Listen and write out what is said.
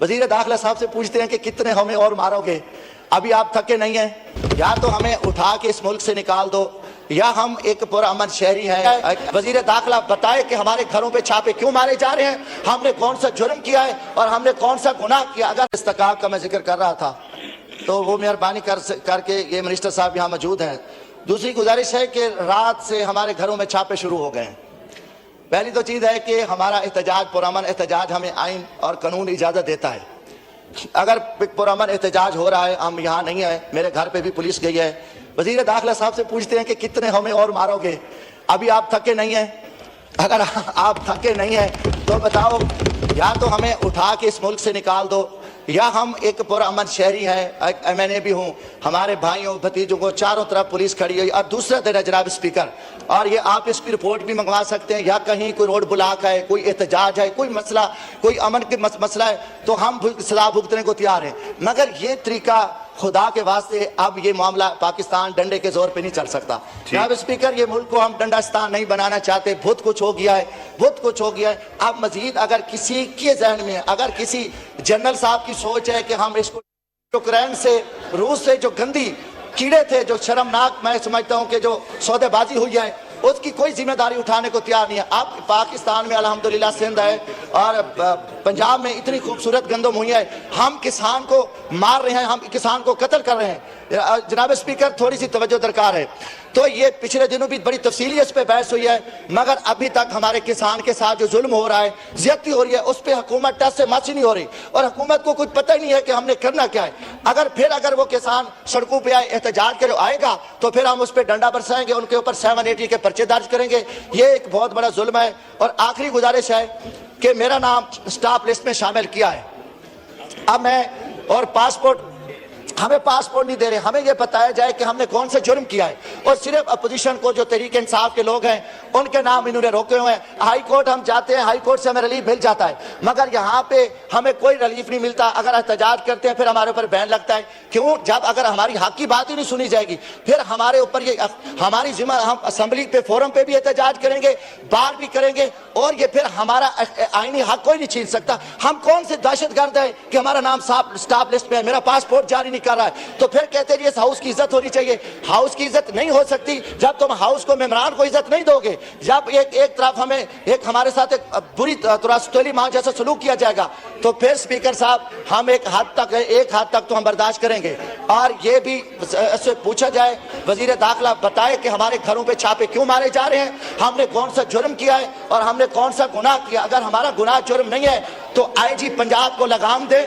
वजीर दाखिला साहब से पूछते हैं कि कितने हमें और मारोगे, अभी आप थके नहीं हैं, या तो हमें उठा के इस मुल्क से निकाल दो या हम एक पुरअमन शहरी हैं। वजीर दाखिला बताए कि हमारे घरों पे छापे क्यों मारे जा रहे हैं, हमने कौन सा जुर्म किया है और हमने कौन सा गुनाह किया। अगर इस्तकाब का मैं जिक्र कर रहा था तो वो मेहरबानी करके ये मिनिस्टर साहब यहाँ मौजूद हैं। दूसरी गुजारिश है कि रात से हमारे घरों में छापे शुरू हो गए हैं। पहली तो चीज़ है कि हमारा एहतजाज, पुरअमन एहतजाज हमें आइन और कानून इजाज़त देता है। अगर पुरअमन एहतजाज हो रहा है, हम यहाँ नहीं है, मेरे घर पे भी पुलिस गई है, वजीर दाखिला साहब से पूछते हैं कि कितने हमें और मारोगे, अभी आप थके नहीं हैं। अगर आप थके नहीं हैं तो बताओ, या तो हमें उठा के इस मुल्क से निकाल दो या हम एक पुरअमन शहरी हैं। मैंने भी हूँ, हमारे भाइयों भतीजों को चारों तरफ पुलिस खड़ी हुई। और दूसरा दिन है जनाब स्पीकर, और ये आप इसकी रिपोर्ट भी मंगवा सकते हैं, या कहीं कोई रोड ब्लॉक है, कोई एहतजाज है, कोई मसला, कोई अमन के मसला है तो हम सलाह भुगतने को तैयार हैं। मगर ये तरीका खुदा के वास्ते अब ये मामला पाकिस्तान डंडे के जोर पे नहीं चल सकता। जनाब स्पीकर, ये मुल्क को हम डंडास्तान नहीं बनाना चाहते। बहुत कुछ हो गया है, बहुत कुछ हो गया है। अब मजीद अगर किसी के जहन में, अगर किसी जनरल साहब की सोच है कि हम इसको यूक्रेन से, रूस से जो गंदी कीड़े थे, जो शर्मनाक मैं समझता हूँ कि जो सौदेबाजी हुई है, उसकी कोई जिम्मेदारी उठाने को तैयार नहीं है। अब पाकिस्तान में अल्हम्दुलिल्लाह सिंध है और पंजाब में इतनी खूबसूरत गंदम हुई है, हम किसान को मार रहे हैं, हम किसान को कत्ल कर रहे हैं। जनाब स्पीकर, थोड़ी सी तवज्जो दरकार है। तो ये पिछले दिनों भी बड़ी तफसीली इस पे बहस हुई है, मगर अभी तक हमारे किसान के साथ जो जुल्म हो रहा है, ज्यादती हो रही है, उस पर हुकूमत टस से मच नहीं हो रही और हुकूमत को कुछ पता ही नहीं है कि हमने करना क्या है। अगर वो किसान सड़कों पे आए, एहतजाज करे आएगा तो फिर हम उस पर डंडा बरसाएंगे, उनके ऊपर 780 के पर्चे दर्ज करेंगे। ये एक बहुत बड़ा जुल्म है। और आखिरी गुजारिश है कि मेरा नाम स्टाफ लिस्ट में शामिल किया है। अब मैं और पासपोर्ट, हमें पासपोर्ट नहीं दे रहे, हमें यह बताया जाए कि हमने कौन सा जुर्म किया है। और सिर्फ अपोजिशन को, जो तहरीक इंसाफ के लोग हैं, उनके नाम इन्होंने रोके हुए हैं। हाई कोर्ट हम जाते हैं, हाई कोर्ट से हमें रिलीफ मिल जाता है, मगर यहाँ पे हमें कोई रिलीफ नहीं मिलता। अगर एहतजाज करते हैं फिर हमारे ऊपर बैन लगता है। क्यों? जब अगर हमारी हक की बात ही नहीं सुनी जाएगी, फिर हमारे ऊपर ये हमारी जिम्मा, हम असम्बली पे, फोरम पे भी एहतजाज करेंगे, बाहर भी करेंगे, और ये फिर हमारा आईनी हक कोई नहीं छीन सकता। हम कौन से दहशतगर्द है कि हमारा नाम स्टाफ लिस्ट में है, मेरा पासपोर्ट जारी नहीं कर रहा है, तो फिर कहते हैं इस हाउस की इज्जत होनी चाहिए। हाउस की इज्जत नहीं हो सकती जब तुम हाउस को, मेंबरान को इज्जत नहीं दोगे। जब एक तरफ हमें, एक हमारे साथ एक बुरी तुरास्तोली मां जैसा सलूक किया जाएगा, तो फिर स्पीकर साहब हम एक हद तक तो हम बर्दाश्त करेंगे। और ये भी इससे पूछा जाए, वजीर दाखिला बताए कि हमारे घरों पे छापे क्यों मारे जा रहे हैं, हमने कौन सा जुर्म किया है और हमने कौन सा गुनाह किया। अगर हमारा गुनाह जुर्म नहीं है तो आईजी पंजाब को लगाम दे।